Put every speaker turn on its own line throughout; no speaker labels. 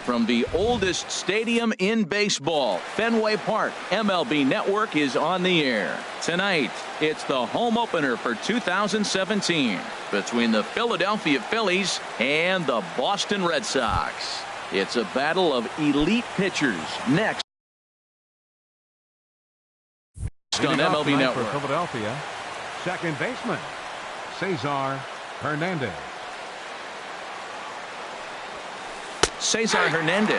from the oldest stadium in baseball, Fenway Park. MLB Network is on the air. Tonight, it's the home opener for 2017 between the Philadelphia Phillies and the Boston Red Sox. It's a battle of elite pitchers. Next on MLB Network.
For Philadelphia, second baseman Cesar Hernandez.
Cesar Hernandez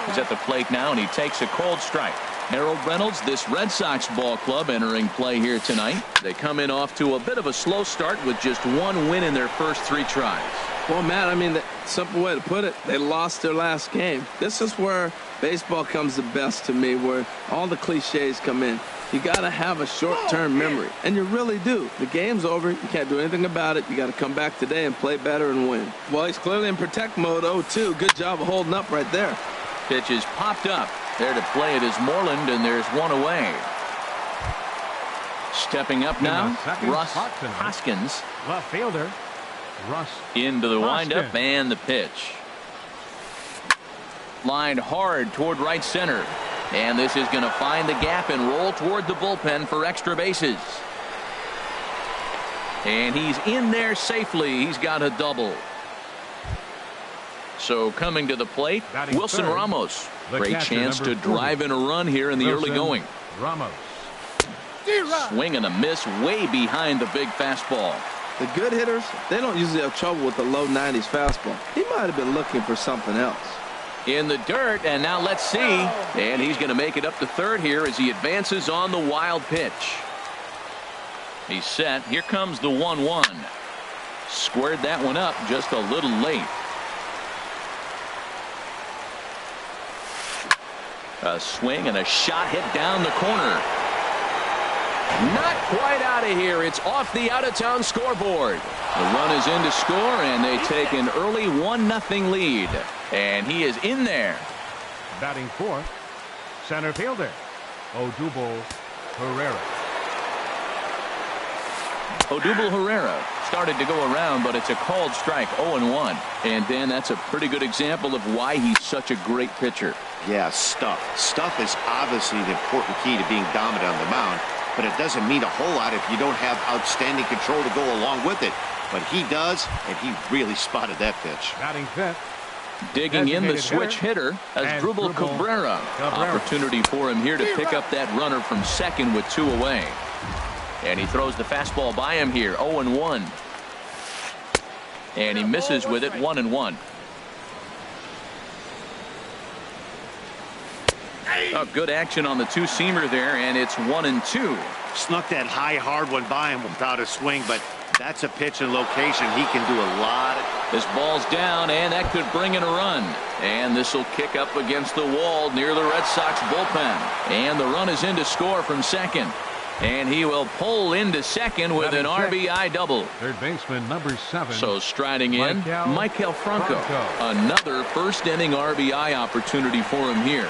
is at the plate now, and he takes a cold strike. Harold Reynolds, this Red Sox ball club entering play here tonight. They come in off to a bit of a slow start with just one win in their first 3 tries.
Well, Matt, I mean, the simple way to put it, they lost their last game. This is where baseball comes the best to me, where all the cliches come in. You got to have a short-term memory, and you really do. The game's over. You can't do anything about it. You got to come back today and play better and win. Well, he's clearly in protect mode 0-2. Good job of holding up right there.
Pitch is popped up. There to play it is Moreland, and there's one away. Stepping up now, Russ Hoskins.
Left fielder, Russ
into the
Hoskins.
windup and the pitch. Lined hard toward right center. And this is going to find the gap and roll toward the bullpen for extra bases. And he's in there safely. He's got a double. So coming to the plate, Wilson Ramos. Great chance to drive in a run here in the early going.
Ramos.
Swing and a miss way behind the big fastball.
The good hitters, they don't usually have trouble with the low 90s fastball. He might have been looking for something else.
In the dirt, and now let's see. And he's going to make it up to third here as he advances on the wild pitch. He's set. Here comes the 1-1. Squared that one up just a little late. A swing and a shot hit down the corner. Not quite out of here. It's off the out-of-town scoreboard. The run is in to score, and they take an early 1-0 lead. And he is in there.
Batting fourth, center fielder Odubel Herrera.
Odubel Herrera started to go around, but it's a called strike, 0-1. And Dan, that's a pretty good example of why he's such a great pitcher.
Yeah, stuff. Stuff is obviously the important key to being dominant on the mound, but it doesn't mean a whole lot if you don't have outstanding control to go along with it. But he does, and he really spotted that pitch.
Batting fifth.
Digging in the switch hitter as Drupal Cabrera. Opportunity for him here to pick up that runner from second with 2 away. And he throws the fastball by him here, 0-1. And he misses with it, 1-1. Oh, good action on the 2-seamer there, and it's 1-2.
Snuck that high, hard one by him without a swing, but that's a pitch and location. He can do a lot.
This ball's down, and that could bring in a run. And this will kick up against the wall near the Red Sox bullpen. And the run is in to score from second. And he will pull into second with an RBI double.
Third baseman number 7.
So striding in, Maikel Franco. Another first inning RBI opportunity for him here.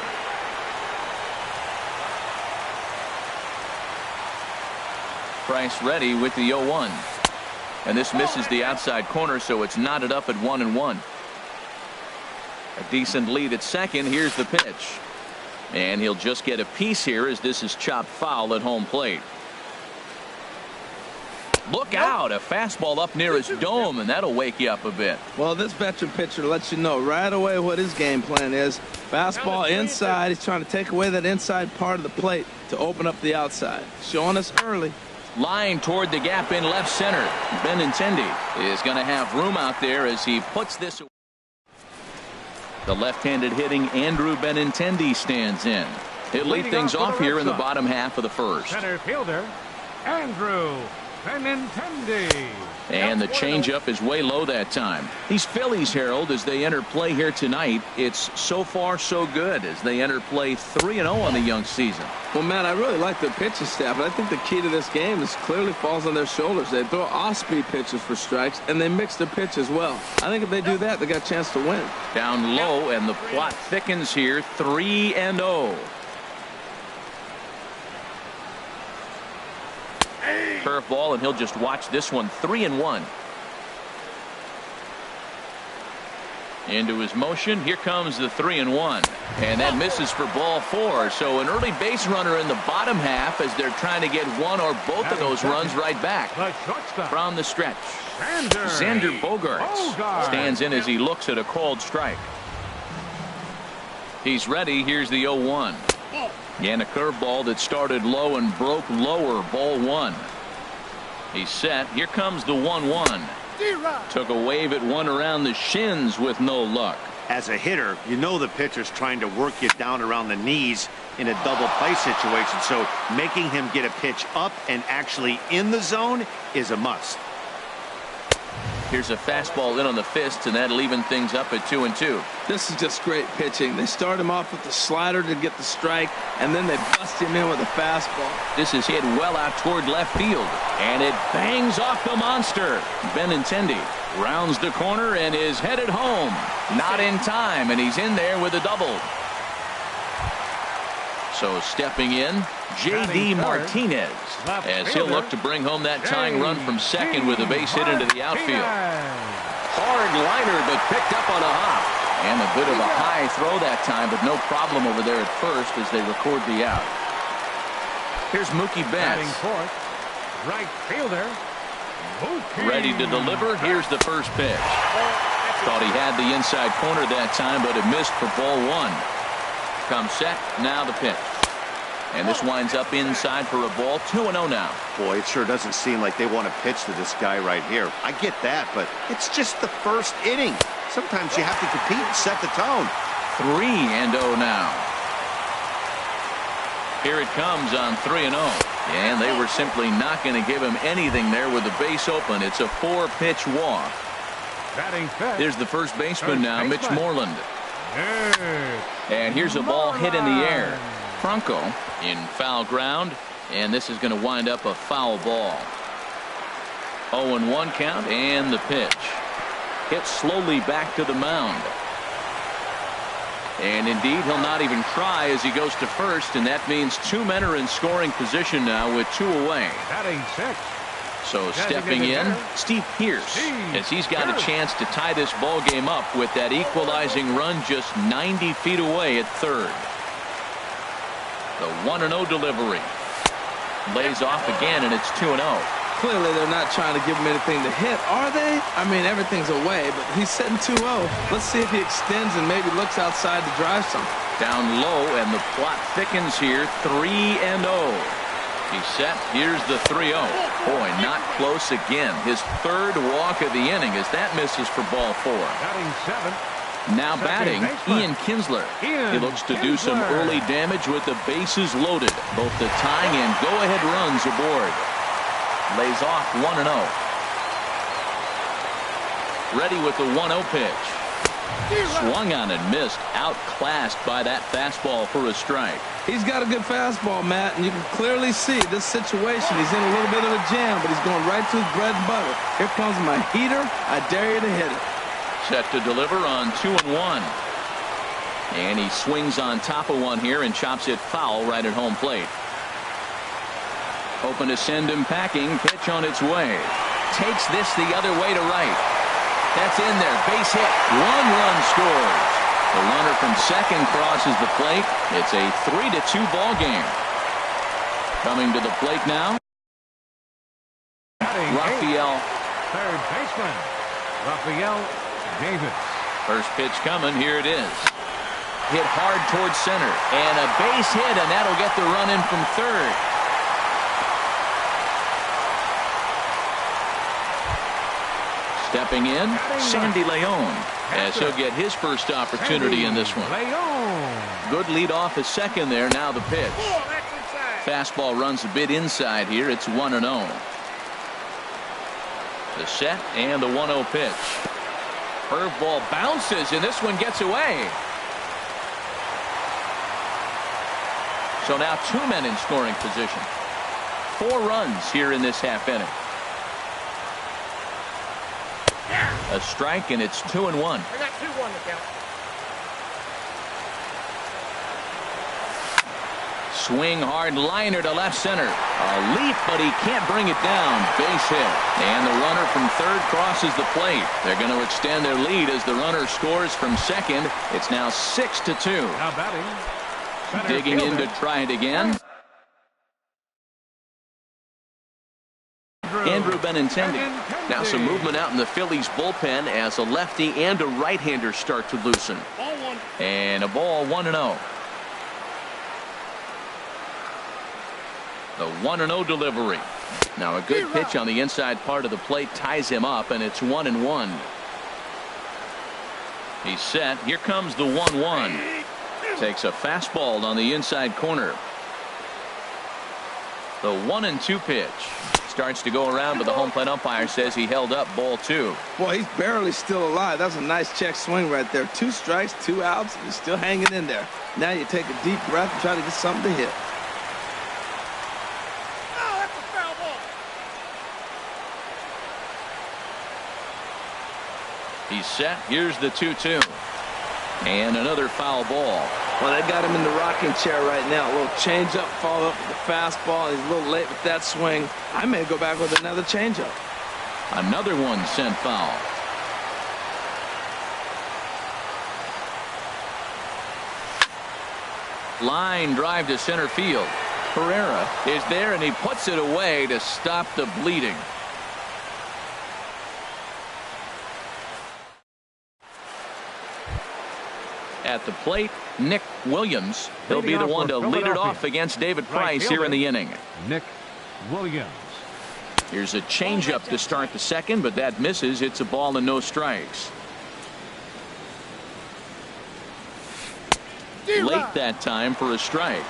Price ready with the 0-1. And this misses the outside corner, so it's knotted up at 1-1. A decent lead at second. Here's the pitch. And he'll just get a piece here as this is chopped foul at home plate. Look out, a fastball up near his dome, and that'll wake you up a bit.
Well, this veteran pitcher lets you know right away what his game plan is. Fastball inside. He's trying to take away that inside part of the plate to open up the outside. Showing us early.
Line toward the gap in left center. Benintendi is going to have room out there as he puts this away. The left-handed hitting Andrew Benintendi stands in. He'll lead things off here in the bottom half of the first.
Center fielder Andrew Benintendi.
And the changeup is way low that time. These Phillies, Harold, as they enter play here tonight, it's so far so good as they enter play 3-0 on the young season.
Well, Matt, I really like their pitching staff, but I think the key to this game is clearly falls on their shoulders. They throw off-speed pitches for strikes, and they mix their pitch as well. I think if they do that, they got a chance to win.
Down low, and the plot thickens here, 3-0. Curveball, and he'll just watch this one. 3-1. Into his motion. Here comes the 3-1. And that misses for ball 4. So an early base runner in the bottom half as they're trying to get one or both of those runs right back. From the stretch, Xander Bogaerts stands in as he looks at a called strike. He's ready. Here's the 0-1. And a curveball that started low and broke lower. Ball 1. He's set. Here comes the 1-1. Took a wave at one around the shins with no luck.
As a hitter, you know the pitcher's trying to work you down around the knees in a double play situation, so making him get a pitch up and actually in the zone is a must.
Here's a fastball in on the fist, and that'll even things up at 2-2.
This is just great pitching. They start him off with the slider to get the strike, and then they bust him in with a fastball.
This is hit well out toward left field, and it bangs off the monster. Benintendi rounds the corner and is headed home. Not in time, and he's in there with a double. So stepping in, J.D. Martinez, as he'll look to bring home that tying run from second with a base hit into the outfield. Hard liner, but picked up on a hop. And a bit of a high throw that time, but no problem over there at first as they record the out. Here's Mookie Betts.
Right fielder.
Ready to deliver. Here's the first pitch. Thought he had the inside corner that time, but it missed for ball 1. Comes set. Now the pitch. And this winds up inside for a ball. 2-0 now.
Boy, it sure doesn't seem like they want to pitch to this guy right here. I get that, but it's just the first inning. Sometimes you have to compete and set the tone.
3-0 now. Here it comes on 3-0. And they were simply not going to give him anything there with the base open. It's a 4-pitch walk. Here's the first baseman now, Mitch Moreland. And here's a ball hit in the air. Franco in foul ground, and this is going to wind up a foul ball. 0-1 count, and the pitch. Hit slowly back to the mound. And indeed, he'll not even try as he goes to first, and that means 2 men are in scoring position now with 2 away. So stepping in, Steve Pearce, as he's got a chance to tie this ball game up with that equalizing run just 90 feet away at third. The 1-0 delivery. Lays off again, and it's 2-0.
Clearly, they're not trying to give him anything to hit, are they? I mean, everything's away, but he's sitting 2-0. Let's see if he extends and maybe looks outside to drive something.
Down low, and the plot thickens here. 3-0. He's set. Here's the 3-0. Boy, not close again. His third walk of the inning as that misses for ball 4. Now batting, Ian Kinsler. He looks to do some early damage with the bases loaded. Both the tying and go-ahead runs aboard. Lays off 1-0. Ready with the 1-0 pitch. Swung on and missed. Outclassed by that fastball for a strike.
He's got a good fastball, Matt, and you can clearly see this situation. He's in a little bit of a jam, but he's going right to his bread and butter. Here comes my heater. I dare you to hit it.
Set to deliver on 2-1. And he swings on top of one here and chops it foul right at home plate. Hoping to send him packing. Pitch on its way. Takes this the other way to right. That's in there. Base hit. 1 run scores. The runner from second crosses the plate. It's a 3-2 ball game. Coming to the plate now, Rafael.
Third baseman, Rafael Davis.
First pitch coming. Here it is. Hit hard towards center. And a base hit, and that'll get the run in from third. Stepping in, Sandy Leon, as he'll get his first opportunity in this one. Good lead off at second there. Now the pitch. Fastball runs a bit inside here. It's 1-0. The set and the 1-0 pitch. Curveball bounces, and this one gets away. So now 2 men in scoring position. 4 runs here in this half inning. A strike, and it's 2-1.
I got 2-1 to count.
swing hard liner to left center. A leap, but he can't bring it down. Base hit. And the runner from third crosses the plate. They're going to extend their lead as the runner scores from second. It's now 6-2.
Now batting, center
Digging in
fielder.
to try it again. Andrew Benintendi. Now some movement out in the Phillies bullpen as a lefty and a right-hander start to loosen. And a ball 1-0. The 1-0 delivery. Now a good pitch on the inside part of the plate ties him up, and it's 1-1. He's set. Here comes the 1-1. Takes a fastball on the inside corner. The 1-2 pitch. Starts to go around, but the home plate umpire says he held up ball 2.
Boy, he's barely still alive. That's a nice check swing right there. 2 strikes, 2 outs. He's still hanging in there. Now you take a deep breath and try to get something to hit.
He's set. Here's the 2-2. And another foul ball.
Well, they got him in the rocking chair right now. A little changeup, follow up with the fastball. He's a little late with that swing. I may go back with another changeup.
Another one sent foul. Line drive to center field. Pereira is there, and he puts it away to stop the bleeding. At the plate, Nick Williams. He'll be the one to lead it off against David Price here in the inning.
Nick Williams.
Here's a changeup to start the second, but that misses. It's a ball and no strikes. Late that time for a strike.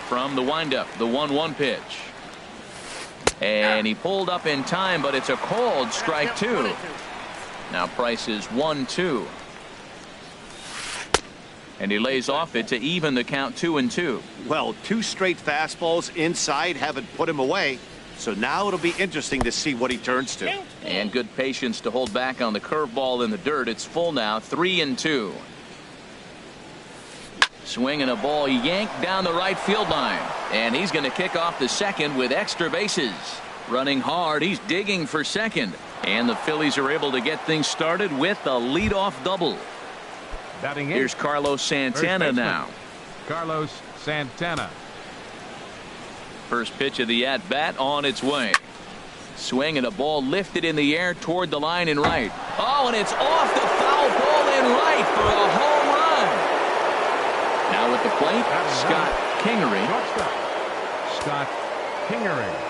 From the windup, the 1-1 pitch. And he pulled up in time, but it's a called strike 2. Now Price is 1-2. And he lays off it to even the count 2-2.
Well, 2 straight fastballs inside haven't put him away. So now it'll be interesting to see what he turns to.
And good patience to hold back on the curveball in the dirt. It's full now, 3-2. Swinging a ball yanked down the right field line. And he's going to kick off the second with extra bases. Running hard, he's digging for second. And the Phillies are able to get things started with a leadoff double.
Batting
Here's
in.
Carlos Santana now.
Carlos Santana.
First pitch of the at-bat on its way. Swing and a ball lifted in the air toward the line in right. Oh, and it's off the foul ball in right for a home run. Now at the plate, Scott Kingery.
Scott Kingery.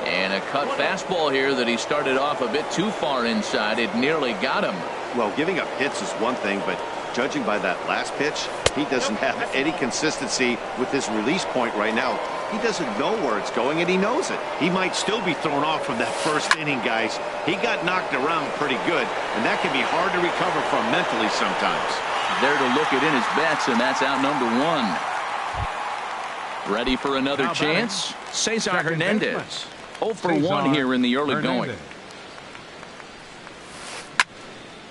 And a cut fastball here that he started off a bit too far inside. It nearly got him.
Well, giving up hits is one thing, but judging by that last pitch, he doesn't have any consistency with his release point right now. He doesn't know where it's going, and he knows it. He might still be thrown off from that first inning, guys. He got knocked around pretty good, and that can be hard to recover from mentally sometimes.
There to look it in his bets, and that's out number 1. Ready for another chance? Cesar Hernandez. 0 for 1 here in the early going.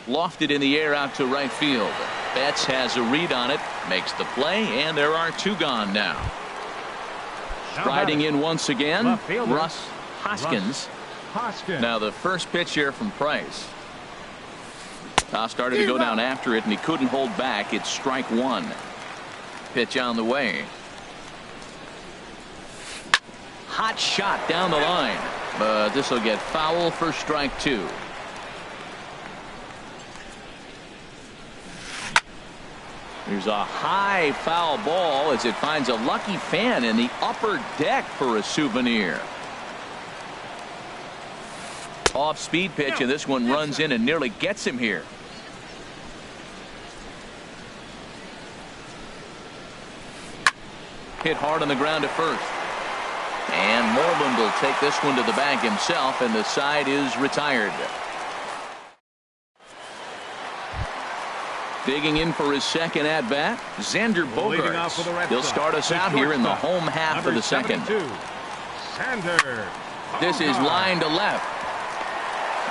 Lofted in the air out to right field. Betts has a read on it, makes the play, and there are 2 gone now. Striding in once again, Russ Hoskins. Now the first pitch here from Price. Started to go down after it, and he couldn't hold back. It's strike 1. Pitch on the way. Hot shot down the line, but this will get foul for strike 2. There's a high foul ball as it finds a lucky fan in the upper deck for a souvenir. Off speed pitch, and this one runs in and nearly gets him here. Hit hard on the ground at first. And Moreland will take this one to the bag himself, and the side is retired. Digging in for his second at-bat, Xander Bogaerts. He'll start us out here in the home half of the second. This is line to left.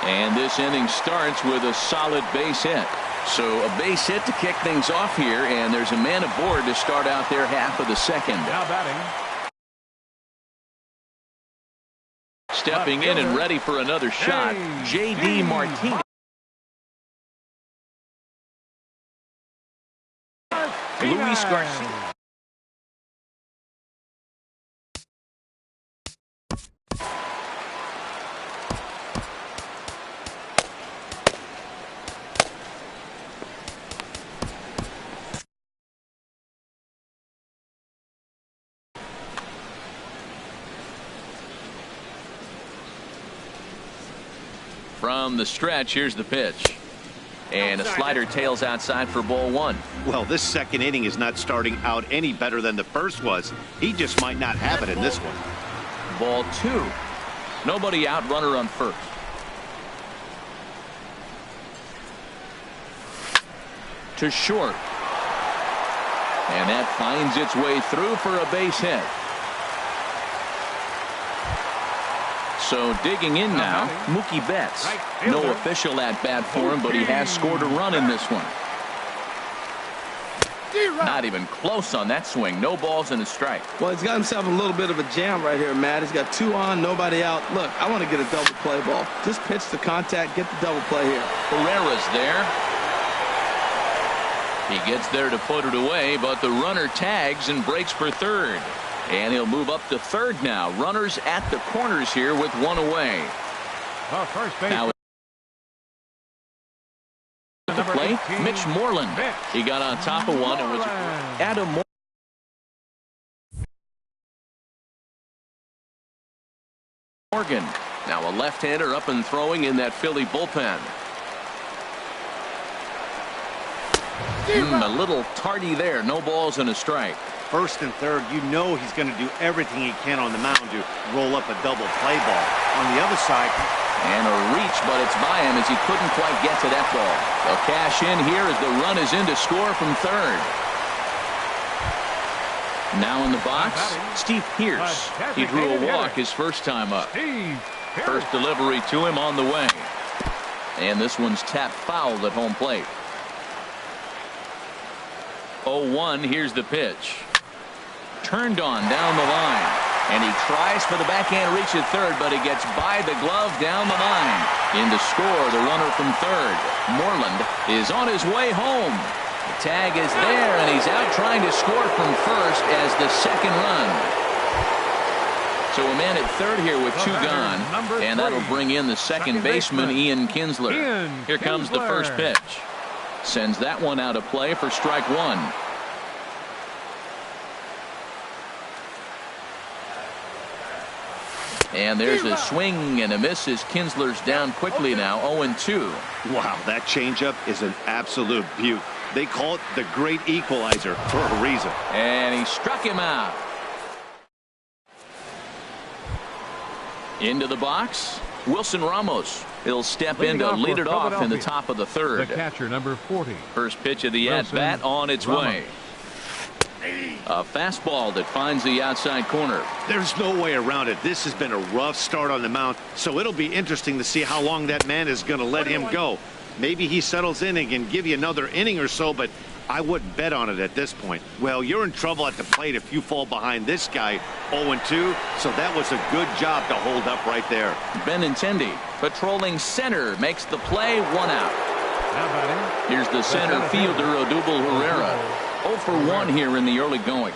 And this inning starts with a solid base hit. So a base hit to kick things off here, and there's a man aboard to start out their half of the second.
Now batting.
Stepping in and ready for another shot, J.D. Martinez. Luis Garcia. From the stretch, here's the pitch. And a slider tails outside for ball one.
Well, this second inning is not starting out any better than the first was. He just might not have it in this one.
Ball two. Nobody out, runner on first. To short. And that finds its way through for a base hit. So digging in now, Mookie Betts. No official at bat for him, but he has scored a run in this one. Not even close on that swing. No balls and a strike.
Well, he's got himself a little bit of a jam right here, Matt. He's got 2 on, nobody out. Look, I want to get a double play ball. Just pitch the contact, get the double play here.
Herrera's there. He gets there to put it away, but the runner tags and breaks for third. And he'll move up to third now. Runners at the corners here with one away.
Well, first base.
Now at the plate, Mitch Moreland. He got on top of one. It was Adam Morgan. Now a left-hander up and throwing in that Philly bullpen. A little tardy there. No balls and a strike.
First and third, you know he's going to do everything he can on the mound to roll up a double play ball. On the other side,
and a reach, but it's by him as he couldn't quite get to that ball. They'll cash in here as the run is in to score from third. Now in the box, Steve Pearce. He drew a walk his first time up. First delivery to him on the way. And this one's tapped foul at home plate. 0-1, here's the pitch. Turned on down the line. And he tries for the backhand reach at third, but he gets by the glove down the line. In to score, the runner from third. Moreland is on his way home. The tag is there, and he's out trying to score from first as the second run. So a man at third here with 2 gone, and that'll bring in the second baseman, Ian Kinsler. Here comes the first pitch. Sends that one out of play for strike one. And there's a swing and a miss as Kinsler's down quickly now, 0-2.
Wow, that changeup is an absolute beaut. They call it the great equalizer for a reason.
And he struck him out. Into the box, Wilson Ramos. He'll step in to lead it off in the top of the third.
The catcher, number 40.
First pitch of the at-bat on its way. A fastball that finds the outside corner.
There's no way around it. This has been a rough start on the mound, so it'll be interesting to see how long that man is going to let him go. Maybe he settles in and can give you another inning or so, but I wouldn't bet on it at this point. Well, you're in trouble at the plate if you fall behind this guy 0-2, so that was a good job to hold up right there.
Benintendi patrolling center makes the play, 1 out. Here's the center fielder, Odubel Herrera. 0 for 1 here in the early going.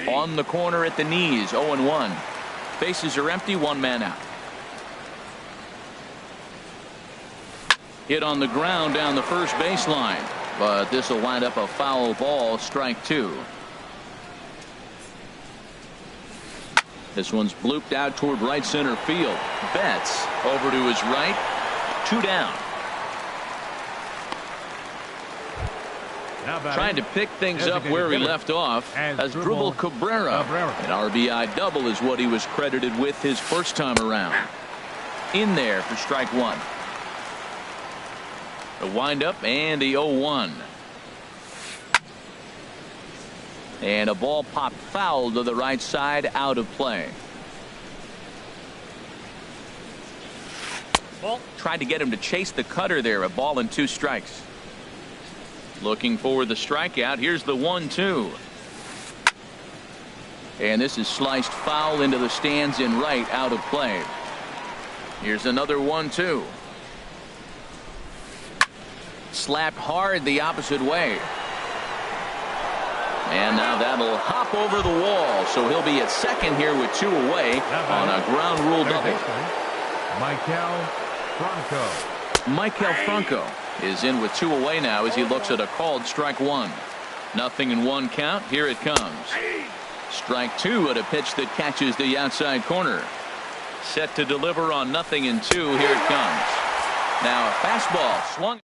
On the corner at the knees, 0-1. Bases are empty, 1 man out. Hit on the ground down the first baseline, but this will wind up a foul ball, strike 2. This one's blooped out toward right center field. Betts over to his right, 2 down. Trying to pick things up where he left off as Drupal Cabrera. An RBI double is what he was credited with his first time around. In there for strike 1. The windup and the 0-1. And a ball popped foul to the right side, out of play. Tried to get him to chase the cutter there. A ball and 2 strikes. Looking for the strikeout. Here's the 1-2. And this is sliced foul into the stands in right, out of play. Here's another 1-2. Slapped hard the opposite way. And now that'll hop over the wall. So he'll be at second here with 2 away on a ground rule double. Michael Franco is in with 2 away now as he looks at a called strike 1. 0-1 count. Here it comes. Strike 2 at a pitch that catches the outside corner. Set to deliver on 0-2. Here it comes. Now a fastball swung.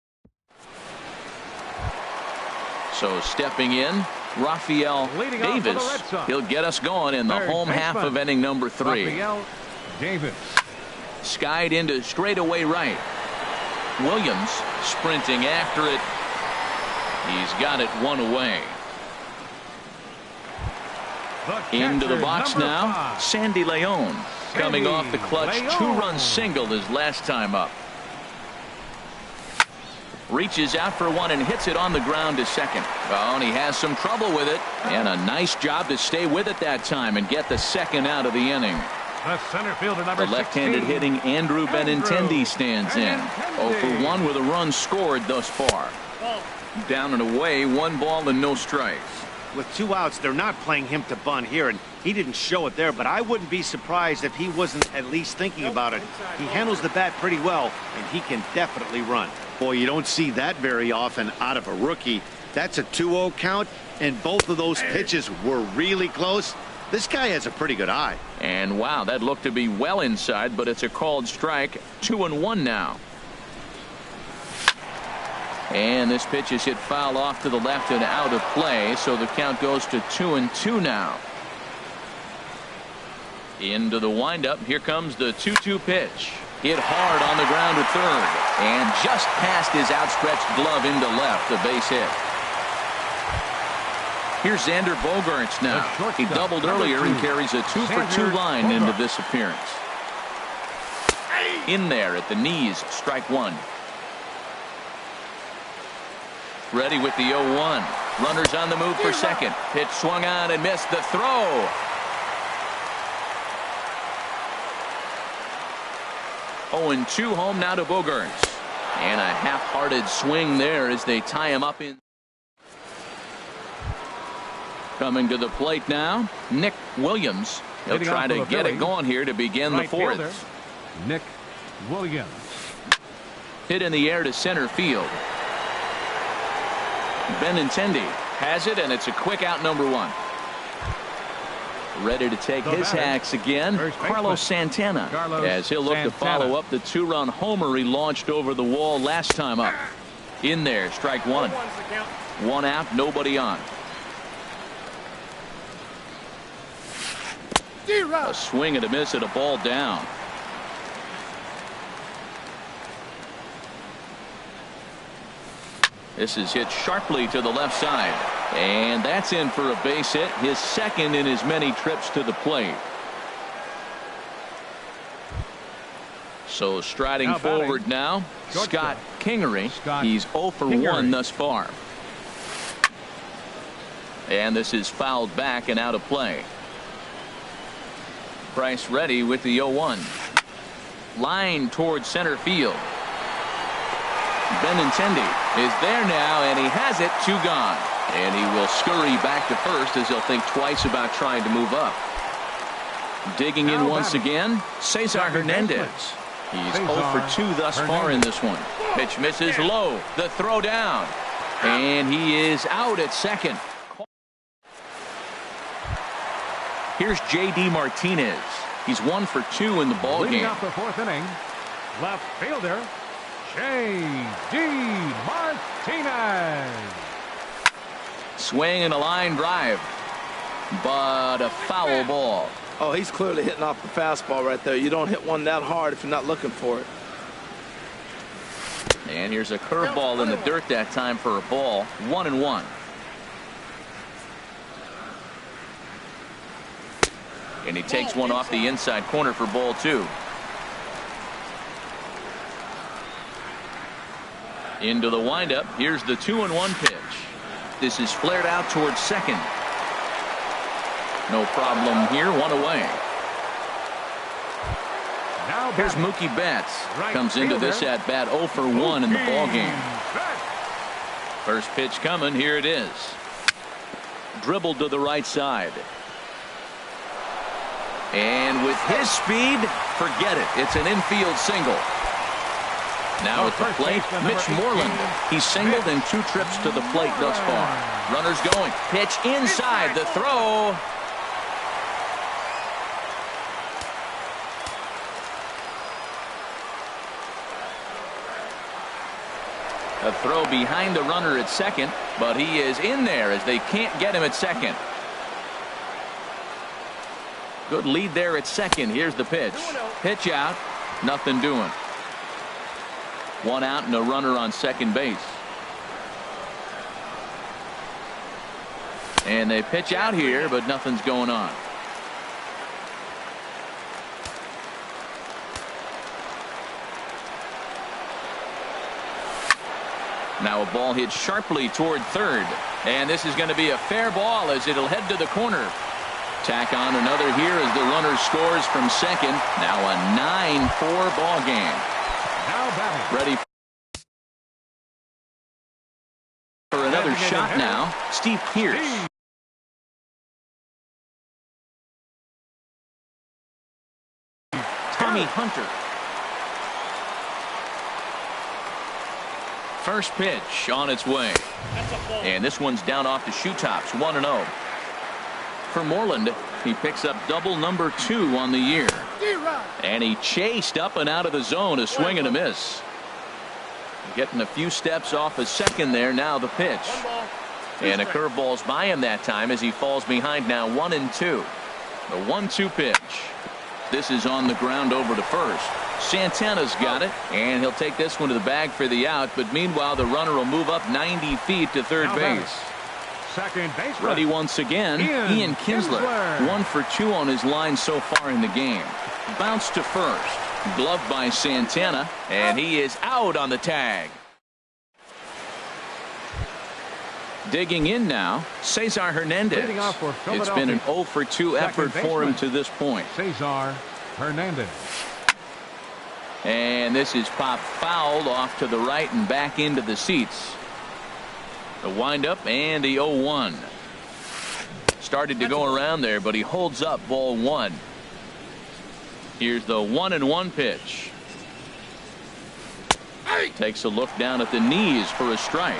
So stepping in, Rafael Davis. He'll get us going in the home half of inning number 3.
Rafael Davis.
Skied into straightaway right. Williams sprinting after it. He's got it 1 away. Into the box now,
5.
Sandy Leon coming off the clutch
Leon.
2-run single his last time up. Reaches out for 1 and hits it on the ground to second. Oh, and he has some trouble with it. And a nice job to stay with it that time and get the second out of the inning.
The center fielder, number
The left-handed
16,
hitting Andrew Benintendi stands in.
Benintendi.
0 for 1 with a run scored thus far. Down and away, 1 ball and no strikes.
With 2 outs, they're not playing him to bunt here, and he didn't show it there, but I wouldn't be surprised if he wasn't at least thinking about it. He handles the bat pretty well, and he can definitely run. Boy, you don't see that very often out of a rookie. That's a 2-0 count, and both of those pitches were really close. This guy has a pretty good eye.
And wow, that looked to be well inside, but it's a called strike. 2-1 now. And this pitch is hit foul off to the left and out of play, so the count goes to 2-2 now. Into the windup. Here comes the 2-2 pitch. Hit hard on the ground to third, and just past his outstretched glove into left. A base hit. Here's Xander Bogaerts now. He doubled earlier and carries a 2-for-2 line into this appearance. In there at the knees, strike 1. Ready with the 0-1. Runners on the move for second. Pitch swung on and missed. The throw. And 2 home now to Bogaerts. And a half-hearted swing there as they tie him up in. Coming to the plate now, Nick Williams. He'll try to get it going here to begin the 4th.
Nick Williams.
Hit in the air to center field. Benintendi has it, and it's a quick out, number 1. Ready to take his hacks again, Carlos Santana, as he'll look to follow up the 2-run homer he launched over the wall last time up. In there, strike 1. 1 out, nobody on. A swing and a miss at a ball down. This is hit sharply to the left side. And that's in for a base hit, his second in as many trips to the plate. So striding forward now, Scott Kingery. He's 0 for 1 thus far. And this is fouled back and out of play. Price ready with the 0-1. Line towards center field. Benintendi is there now, and he has it. 2 gone. And he will scurry back to first as he'll think twice about trying to move up. Digging in once again, Cesar Hernandez. He's 0 for 2 thus far in this one. Pitch misses low. The throw down. And he is out at second. Here's J.D. Martinez. He's 1 for 2 in the ball game.
Leading off the 4th inning, left fielder J.D. Martinez.
Swing and a line drive, but a foul ball.
Oh, he's clearly hitting off the fastball right there. You don't hit one that hard if you're not looking for it.
And here's a curveball in the dirt that time for a ball. 1-1. And he takes one off the inside corner for ball 2. Into the windup. Here's the 2-1 pitch. This is flared out towards second. No problem here. One away.
Now
Here's Mookie Betts. Comes into this at bat 0 for 1 in the ball game. First pitch coming. Here it is. Dribbled to the right side. And with his speed, forget it. It's an infield single. Now at the plate, Mitch Moreland. He's singled in 2 trips to the plate thus far. Runners going. Pitch inside. The throw. A throw behind the runner at second, but he is in there as they can't get him at second. Good lead there at second. Here's the pitch. Pitch out. Nothing doing. 1 out and a runner on second base. And they pitch out here, but nothing's going on. Now a ball hit sharply toward third. And this is going to be a fair ball as it'll head to the corner. Tack on another here as the runner scores from second. Now a 9-4 ball game.
Now batting.
Ready for another shot now. Steve Pearce. Tommy Hunter. First pitch on its way. And this one's down off the shoe tops. 1-0. For Moreland, he picks up double number 2 on the year. And he chased up and out of the zone, a swing and a miss. Getting a few steps off a second there. Now the pitch. And a curveball's by him that time as he falls behind now 1-2. The 1-2 pitch. This is on the ground over to first. Santana's got it, and he'll take this one to the bag for the out. But meanwhile, the runner will move up 90 feet to third base.
Second base.
Ready once again, Ian Kinsler. 1 for 2 on his line so far in the game. Bounce to first. Gloved by Santana, and he is out on the tag. Digging in now, Cesar Hernandez. It's been an 0 for 2 effort for him to this point.
Cesar Hernandez.
And this is popped fouled off to the right and back into the seats. The windup and the 0-1. Started to go around there, but he holds up ball 1. Here's the 1-1 pitch. Takes a look down at the knees for a strike.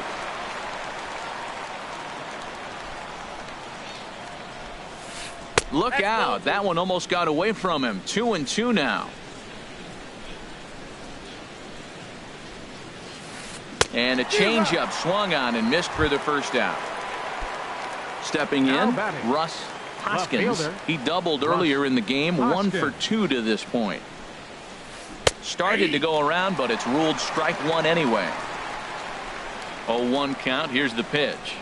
Look out. That one almost got away from him. 2-2 now. And a changeup swung on and missed for the first out. Stepping in, Russ Hoskins. He doubled earlier in the game. 1 for 2 to this point. Started to go around, but it's ruled strike 1 anyway. 0-1 count. Here's the pitch.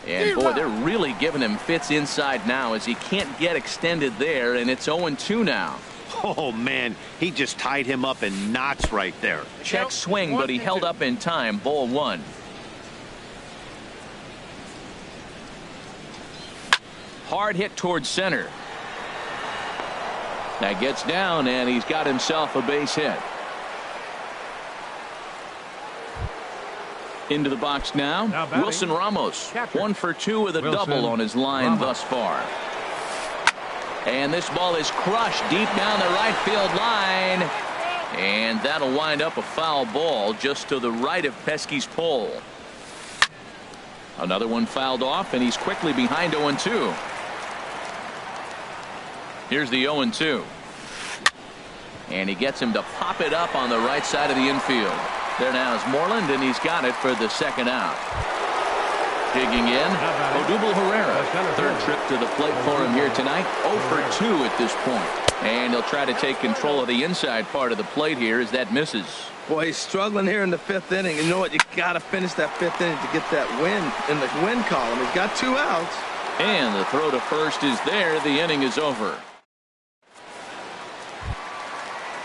And boy, they're really giving him fits inside now as he can't get extended there, and it's 0-2 now.
Oh, man, he just tied him up in knots right there.
Check swing, but he held up in time. Ball 1. Hard hit towards center. That gets down, and he's got himself a base hit. Into the box now. Wilson Ramos. 1 for 2 with a double on his line thus far. And this ball is crushed deep down the right field line. And that'll wind up a foul ball just to the right of Pesky's pole. Another one fouled off, and he's quickly behind 0-2. Here's the 0-2. And he gets him to pop it up on the right side of the infield. There now is Moreland, and he's got it for the second out. Digging in, Odubel Herrera. Third trip to the plate for him here tonight. 0 for 2 at this point. And he'll try to take control of the inside part of the plate here as that misses.
Boy, he's struggling here in the 5th inning. You know what? You got to finish that 5th inning to get that win in the win column. He's got 2 outs.
And the throw to first is there. The inning is over.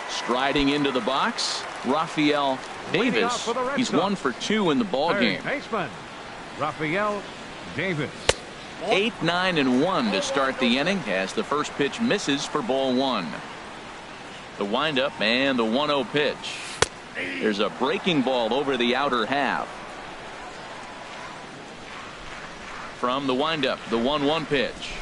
Striding into the box, Rafael Davis, he's 1 for 2 in the ball game.
Baseman, Rafael Davis.
8, 9, and 1 to start the inning as the first pitch misses for ball 1. The windup and the 1-0 pitch. There's a breaking ball over the outer half. From the windup, the 1-1 pitch.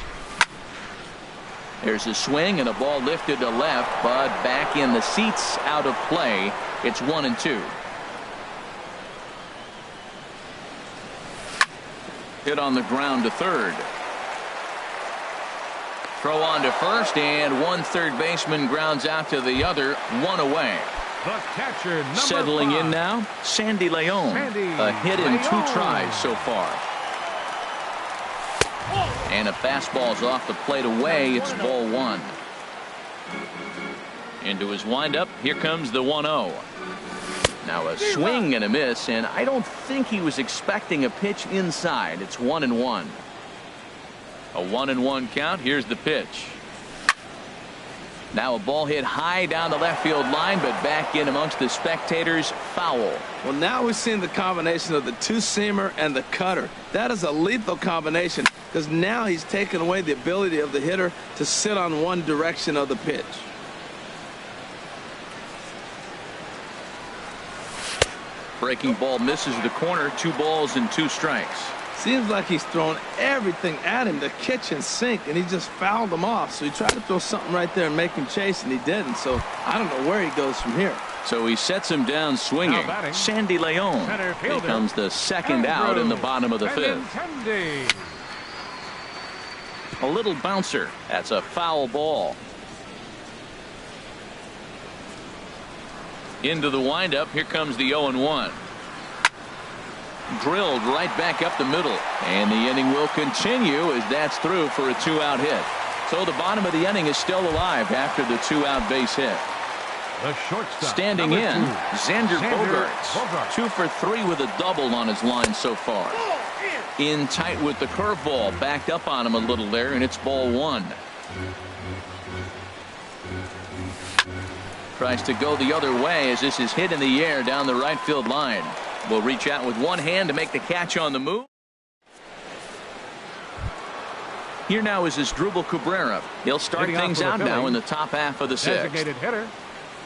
There's a swing and a ball lifted to left, but back in the seats, out of play. It's 1-2. Hit on the ground to third. Throw on to first, and one third baseman grounds out to the other, 1 away.
The catcher,
Settling
5.
in now, Sandy Leon. A hit in 2 tries so far. And a fastball's off the plate away. It's ball 1. Into his windup. Here comes the 1-0. Now a swing and a miss, and I don't think he was expecting a pitch inside. It's 1-1. A 1-1 count. Here's the pitch. Now a ball hit high down the left field line, but back in amongst the spectators. Foul.
Well, now we've seen the combination of the two-seamer and the cutter. That is a lethal combination because now he's taken away the ability of the hitter to sit on one direction of the pitch.
Breaking ball misses the corner. 2 balls and 2 strikes.
Seems like he's thrown everything at him, the kitchen sink, and he just fouled him off. So he tried to throw something right there and make him chase, and he didn't. So I don't know where he goes from here.
So he sets him down swinging. Sandy Leon becomes the second out in the bottom of the 5th. A little bouncer. That's a foul ball. Into the windup. Here comes the 0-1. Drilled right back up the middle. And the inning will continue as that's through for a 2-out hit. So the bottom of the inning is still alive after the 2-out base hit.
The shortstop,
standing in, Xander Bogaerts. 2 for 3 with a double on his line so far. In tight with the curveball. Backed up on him a little there, and it's ball 1. Tries to go the other way as this is hit in the air down the right field line. Will reach out with one hand to make the catch on the move. Here now is Asdrubal Cabrera. He'll start things out now in the top half of the 6th.
Designated hitter,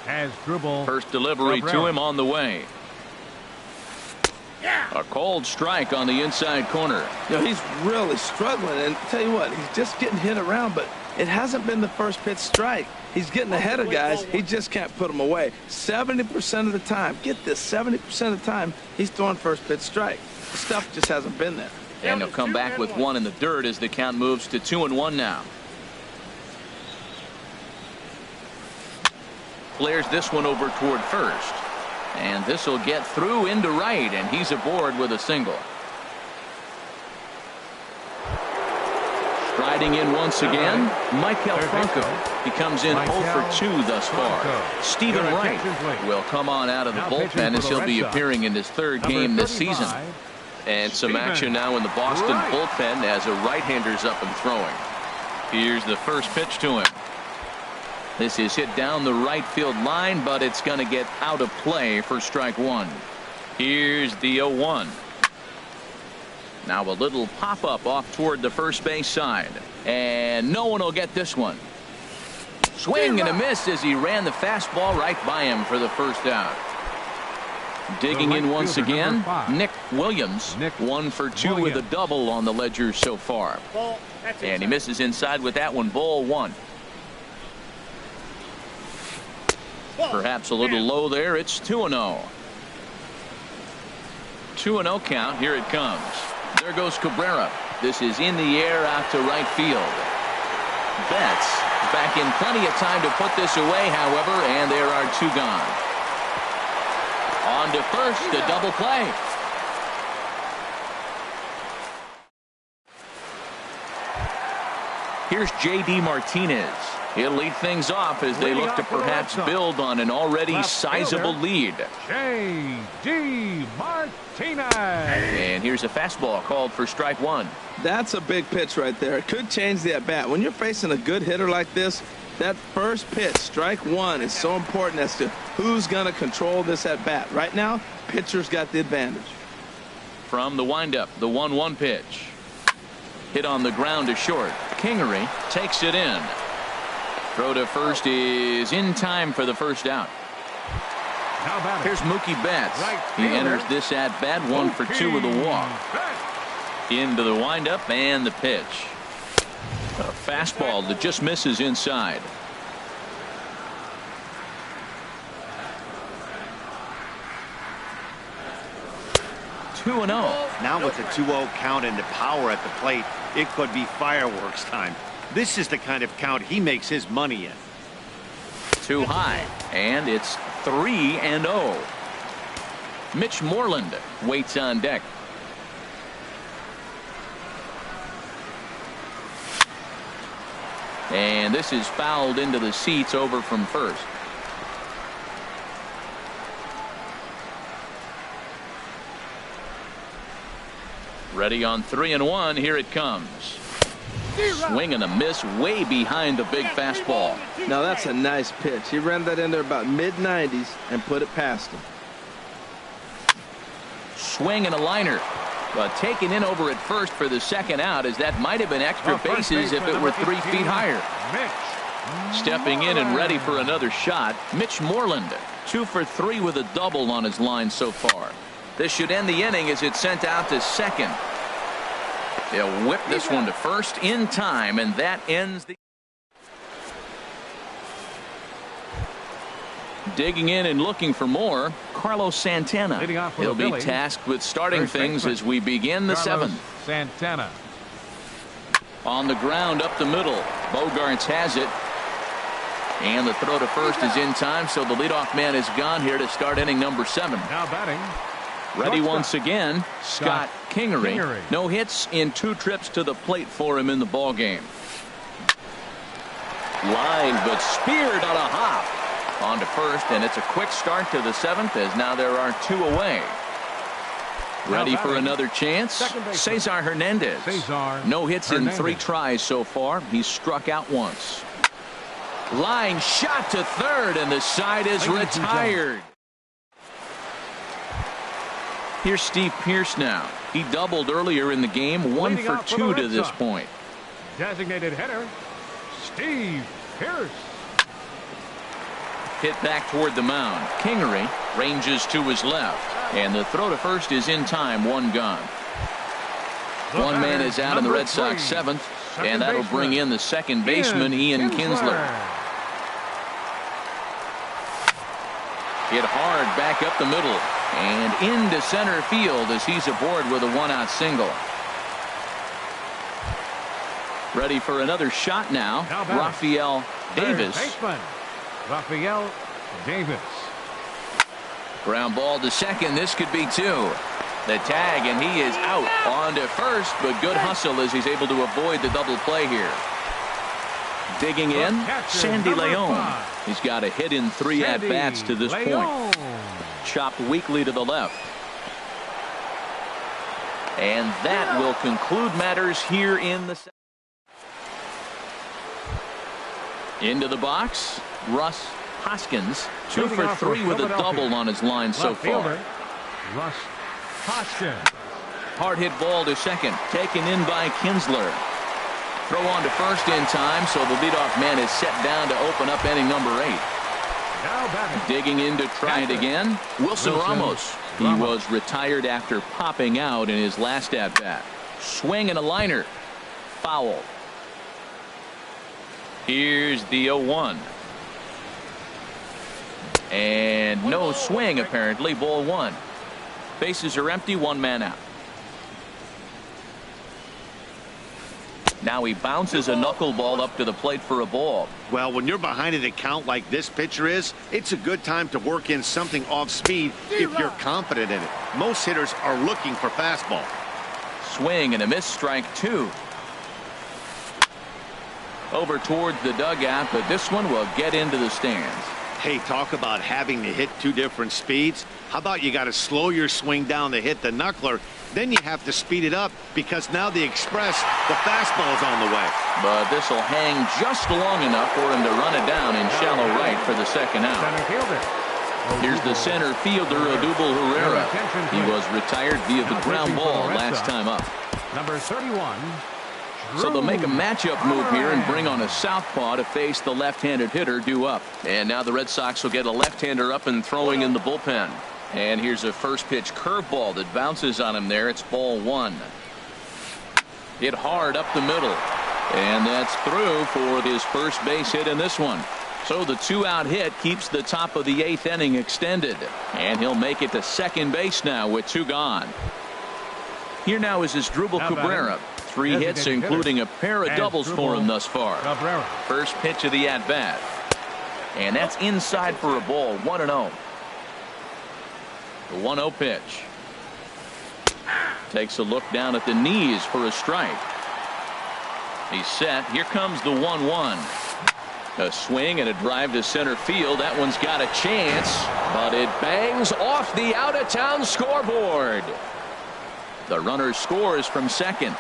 Asdrubal
First delivery
Cabrera.
to him on the way. A cold strike on the inside corner.
You know, he's really struggling, and tell you what, he's just getting hit around, but it hasn't been the first pitch strike. He's getting ahead of guys. He just can't put them away. 70% of the time, get this, 70% of the time, he's throwing first pitch strike. The stuff just hasn't been there.
And he'll come back with 1 in the dirt as the count moves to 2-1 now. Flares this one over toward first. And this will get through into right, and he's aboard with a single. Striding in once again, Michael Franco. He comes in 0 for 2 thus far. Stephen Wright will come on out of the bullpen as he'll be appearing in his 3rd game this season. And some action now in the Boston bullpen as a right-hander's up and throwing. Here's the first pitch to him. This is hit down the right field line, but it's going to get out of play for strike 1. Here's the 0-1. Now a little pop-up off toward the first base side. And no one will get this one. Swing and a miss as he ran the fastball right by him for the first out. Digging in once again, Nick Williams. 1 for 2 with a double on the ledger so far. And he misses inside with that one, ball 1. Perhaps a little low there. It's 2-0. 2-0 count. Here it comes. There goes Cabrera. This is in the air out to right field. Betts back in plenty of time to put this away, however, and there are 2 gone. On to first, a double play. Here's J.D. Martinez. He'll lead things off as they look to perhaps build on an already sizable lead.
J.D. Martinez.
And here's a fastball called for strike 1.
That's a big pitch right there. It could change the at-bat. When you're facing a good hitter like this, That first pitch, strike one, is so important as to who's going to control this at bat. Right now, pitcher's got the advantage.
From the windup, the 1-1 pitch. Hit on the ground to short. Kingery takes it in. Throw to first is in time for the first out. Here's Mookie Betts. He enters this at bat, 1 for 2 with a walk. Into the windup and the pitch. A fastball that just misses inside. Two and 0.
Now with the 2-0 count and the power at the plate, it could be fireworks time. This is the kind of count he makes his money in.
Too high, and it's 3-0. Mitch Moreland waits on deck. And this is fouled into the seats over from first. Ready on 3-1. Here it comes. Swing and a miss way behind the big fastball.
Now that's a nice pitch. He ran that in there about mid-90s and put it past him.
Swing and a liner. But taken in over at first for the second out, as that might have been extra bases if it were 3 feet higher. Stepping in and ready for another shot, Mitch Moreland, 2 for 3 with a double on his line so far. This should end the inning as it's sent out to second. They'll whip this one to first in time, and that ends the. Digging in and looking for more, Carlos Santana. He'll be tasked with starting things as we begin the 7th.
Santana.
On the ground up the middle. Bogarts has it. And the throw to first is in time, so the leadoff man is gone here to start inning number 7.
Now batting.
Ready once again, Scott Kingery. No hits in 2 trips to the plate for him in the ball game. Line, but speared on a hop. On to first, and it's a quick start to the 7th as now there are 2 away. Ready for another chance? Cesar Hernandez. No hits in 3 tries so far. He's struck out once. Line shot to third, and the side is retired. Here's Steve Pearce now. He doubled earlier in the game, 1 for 2 to this point.
Designated hitter, Steve Pearce.
Hit back toward the mound. Kingery ranges to his left, and the throw to first is in time, 1 gone. One man is out in the Red Sox 7th, and that'll bring in the second baseman, Ian Kinsler. Hit hard back up the middle and into center field as he's aboard with a 1-out single. Ready for another shot now. Rafael Davis.
Rafael Davis.
Ground ball to second. This could be 2. The tag, and he is out. On to first, but good hustle as he's able to avoid the double play here. Digging in, Sandy Leon. He's got a hit in 3 at-bats to this point. Chopped weakly to the left. And that will conclude matters here in the 7th. Into the box, Russ Hoskins, 2 for 3 with a double on his line so far.
Russ Hoskins.
Hard hit ball to second, taken in by Kinsler. Throw on to first in time, so the leadoff man is set down to open up inning number 8. Digging in to try it again, Wilson Ramos. He was retired after popping out in his last at-bat. Swing and a liner. Foul. Here's the 0-1. And no swing, apparently. Ball 1. Bases are empty. 1 man out. Now he bounces a knuckleball up to the plate for a ball.
Well, when you're behind an account like this pitcher is, it's a good time to work in something off speed if you're confident in it. Most hitters are looking for fastball.
Swing and a miss, strike 2. Over towards the dugout, but this one will get into the stands.
Hey, talk about having to hit two different speeds. How about you got to slow your swing down to hit the knuckler, then you have to speed it up because now the express, the fastball is on the way.
But this will hang just long enough for him to run it down in shallow right for the second out.
Center fielder.
Here's the center fielder, Odubel Herrera. He was retired via the ground ball last time up.
Number 31.
So they'll make a matchup move here and bring on a southpaw to face the left-handed hitter due up. And now the Red Sox will get a left-hander up and throwing in the bullpen. And here's a first pitch curveball that bounces on him there. It's ball one. Hit hard up the middle. And that's through for his first base hit in this one. So the two-out hit keeps the top of the 8th inning extended. And he'll make it to second base now with two gone. Here now is Asdrubal Cabrera. 3 hits, including a pair of doubles for him thus far. First pitch of the at-bat. And that's inside for a ball, 1-0. The 1-0 pitch. Takes a look down at the knees for a strike. He's set. Here comes the 1-1. A swing and a drive to center field. That one's got a chance, but it bangs off the out-of-town scoreboard. The runner scores from second.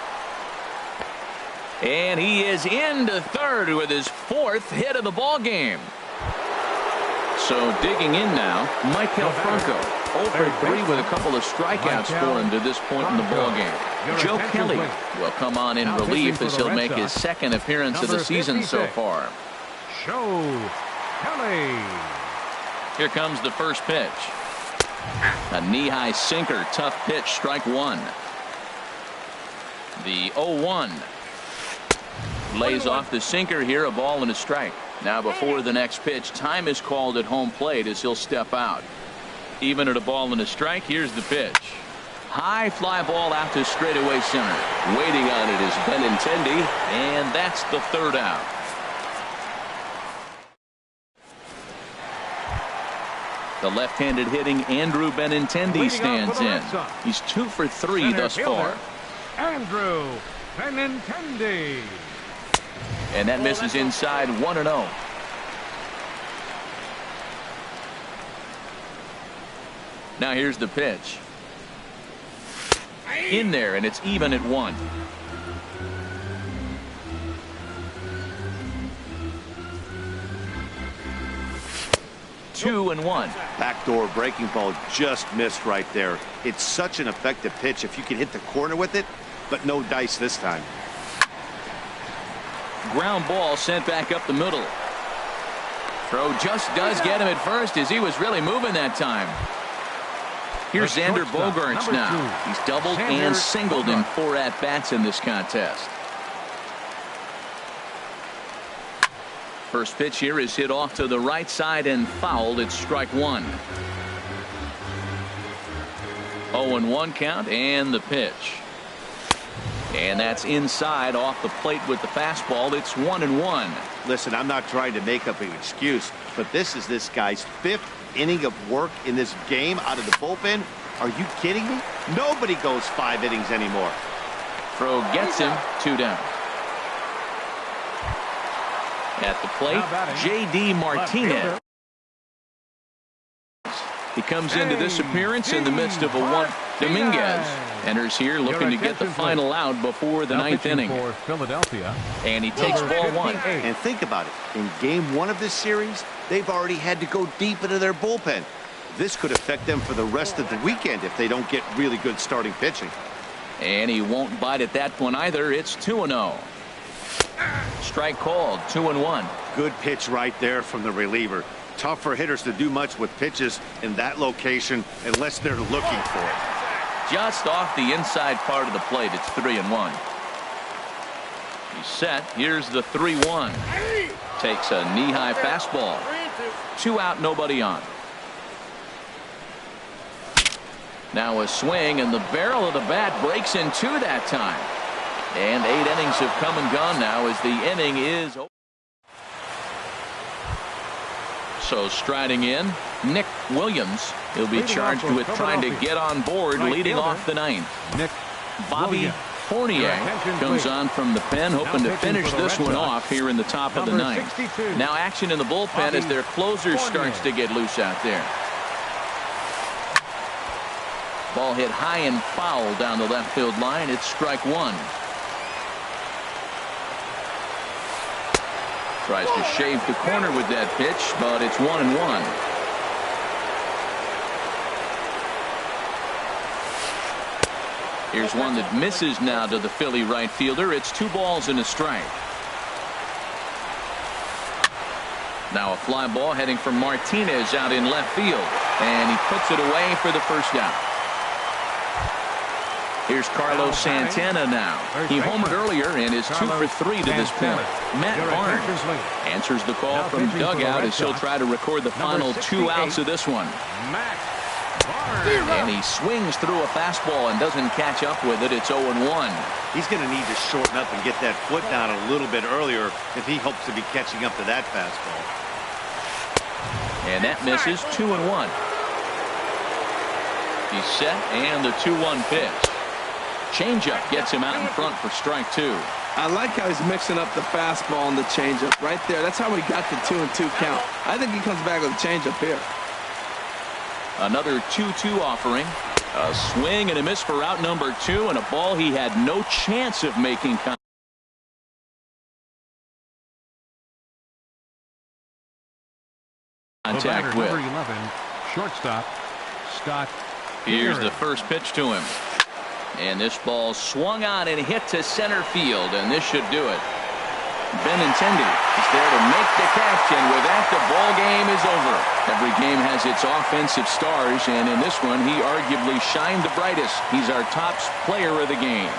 And he is into third with his 4th hit of the ball game. So digging in now, Maikel Franco. 0 for 3 with a couple of strikeouts for him to this point in the ball game. Joe Kelly will come on in relief as he'll make his 2nd appearance of the season so far.
Joe Kelly.
Here comes the first pitch. A knee-high sinker, tough pitch, strike one. The 0-1. Lays off the sinker here, a ball and a strike. Now before the next pitch, time is called at home plate as he'll step out. Even at a ball and a strike, here's the pitch. High fly ball out to straightaway center. Waiting on it is Benintendi, and that's the 3rd out. The left-handed hitting Andrew Benintendi stands in. He's 2 for 3 thus far.
Andrew Benintendi.
And that misses inside, 1-0. Now here's the pitch. In there, and it's even at 1. Two and 1.
Backdoor breaking ball just missed right there. It's such an effective pitch if you can hit the corner with it, but no dice this time.
Ground ball sent back up the middle. Throw just does get him at first as he was really moving that time. Here's Xander Bogaerts now. He's doubled and singled in 4 at-bats in this contest. First pitch here is hit off to the right side and fouled. It's strike one. 0-1 count and the pitch. And that's inside off the plate with the fastball. It's 1-1.
Listen, I'm not trying to make up an excuse, but this is this guy's 5th inning of work in this game out of the bullpen. Are you kidding me? Nobody goes 5 innings anymore.
Throw gets him, 2 down. At the plate, J.D. Martinez. He comes into this appearance in the midst of a 1. Dominguez enters here looking to get the final out before the 9th inning.
For Philadelphia.
And he takes ball 1.
And think about it. In game 1 of this series, they've already had to go deep into their bullpen. This could affect them for the rest of the weekend if they don't get really good starting pitching.
And he won't bite at that one either. It's 2-0. Strike called, 2-1.
Good pitch right there from the reliever. Tough for hitters to do much with pitches in that location unless they're looking for it.
Just off the inside part of the plate. It's 3-1. He's set. Here's the 3-1. Takes a knee-high fastball. 2 out, nobody on. Now a swing, and the barrel of the bat breaks in 2 that time. And 8 innings have come and gone now as the inning is over. So striding in, Nick Williams. He'll be charged with trying to get on board leading off the 9th.
Nick
Bobby Fournier comes on from the pen, hoping to finish this one off here in the top of the ninth. Now action in the bullpen as their closer starts to get loose out there. Ball hit high and foul down the left field line. It's strike one. Tries to shave the corner with that pitch, but it's 1-1. Here's one that misses now to the Philly right fielder. It's 2 balls and a strike. Now a fly ball heading for Martinez out in left field, and he puts it away for the first out. Here's Carlos Santana now. He homered earlier and is 2 for 3 to this point. Matt Barnes answers the call from dugout as he'll try to record the final 2 outs of this one. And he swings through a fastball and doesn't catch up with it. It's 0-1.
He's going to need to shorten up and get that foot down a little bit earlier if he hopes to be catching up to that fastball.
And that misses. 2-1. He's set, and the 2-1 pitch. Changeup gets him out in front for strike 2.
I like how he's mixing up the fastball and the changeup right there. That's how he got the 2-2 count. I think he comes back with a changeup here.
Another 2-2 offering. A swing and a miss for out number 2, and a ball he had no chance of making contact with.
Number 11, shortstop Scott.
Here's the first pitch to him. And this ball swung on and hit to center field, and this should do it. Benintendi is there to make the catch, and with that, the ball game is over. Every game has its offensive stars, and in this one, he arguably shined the brightest. He's our top player of the game.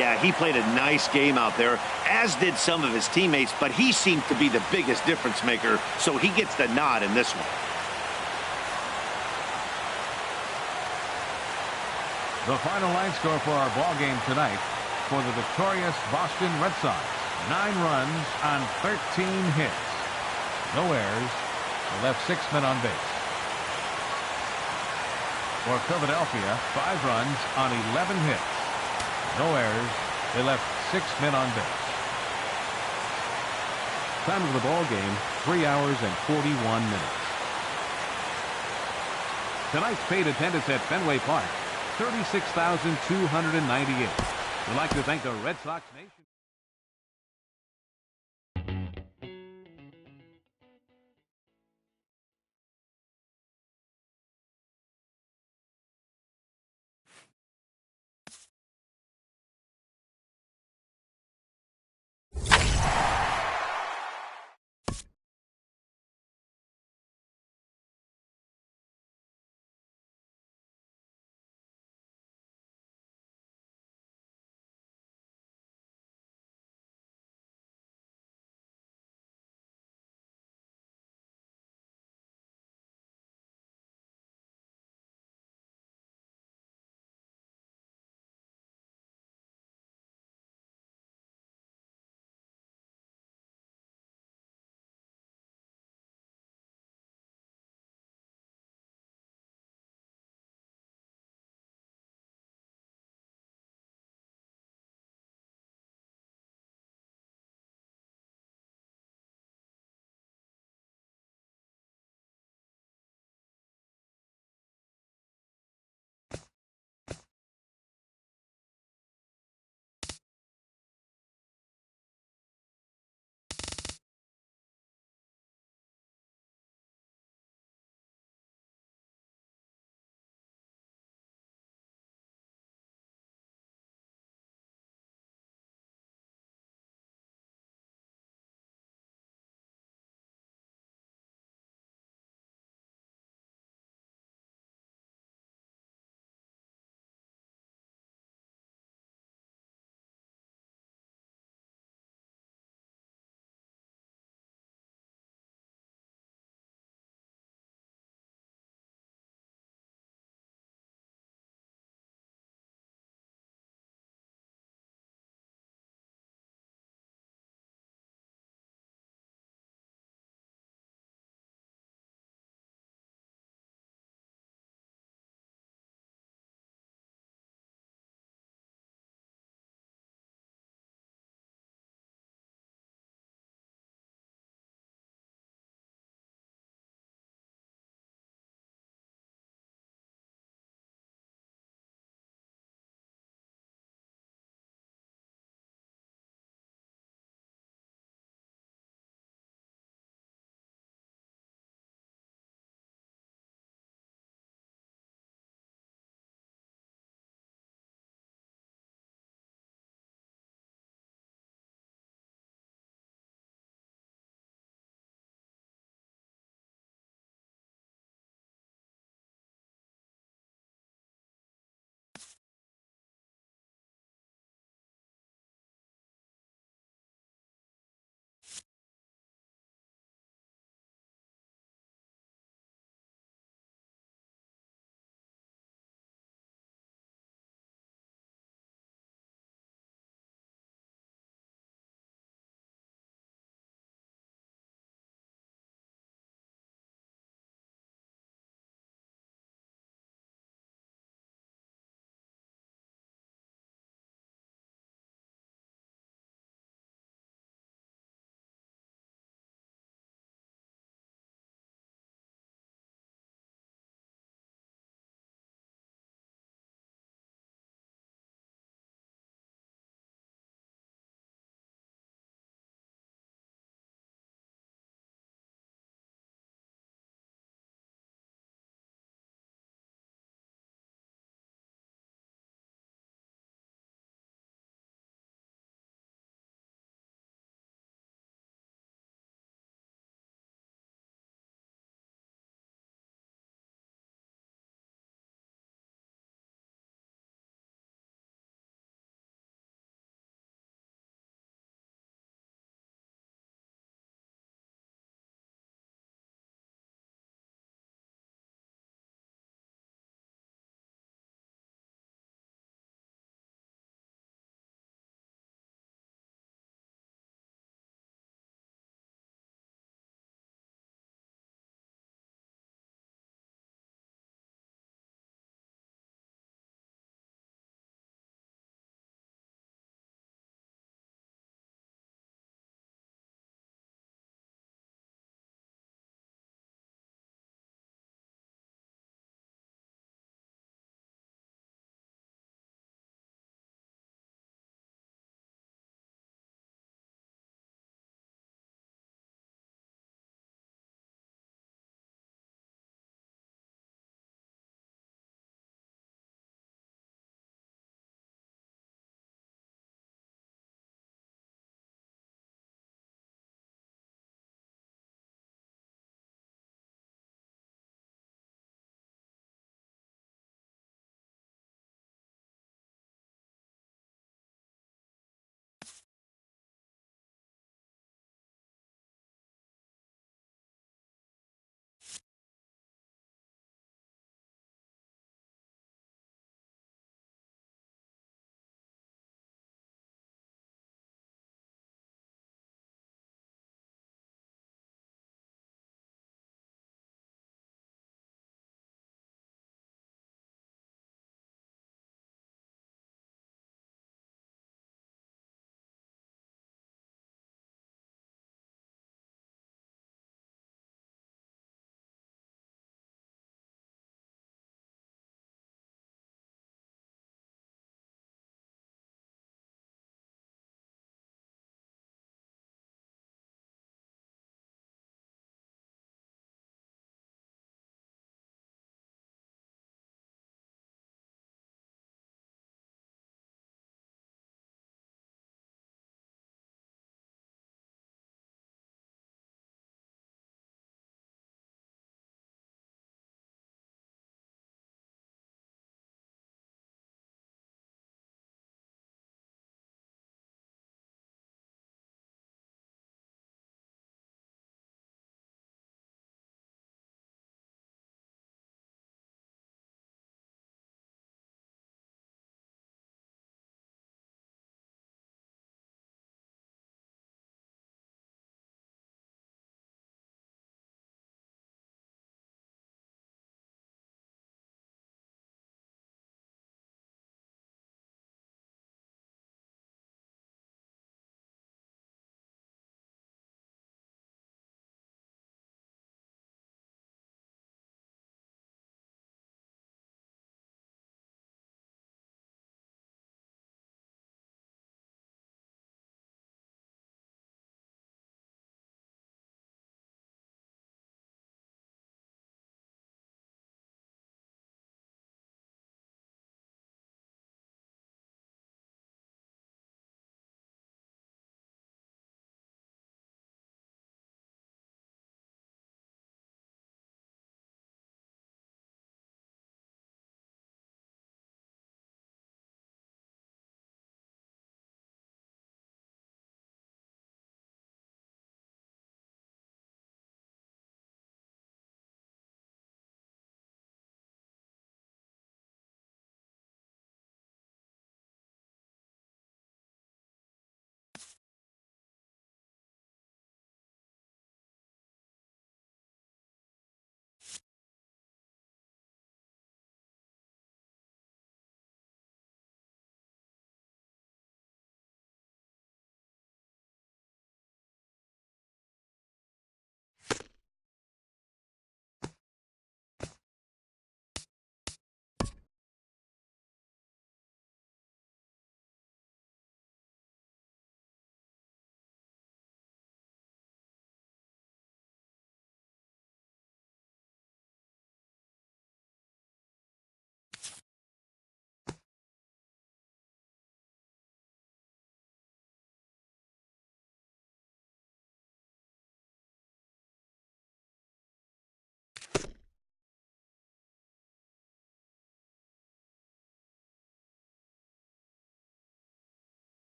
Yeah, he played a nice game out there, as did some of his teammates, but he seemed to be the biggest difference maker, so he gets the nod in this one.
The final line score for our ball game tonight for the victorious Boston Red Sox. 9 runs on 13 hits. No errors. They left 6 men on base. For Philadelphia, 5 runs on 11 hits. No errors. They left 6 men on base. Time of the ball game, 3 hours and 41 minutes. Tonight's paid attendance at Fenway Park, 36,298. We'd like to thank the Red Sox Nation.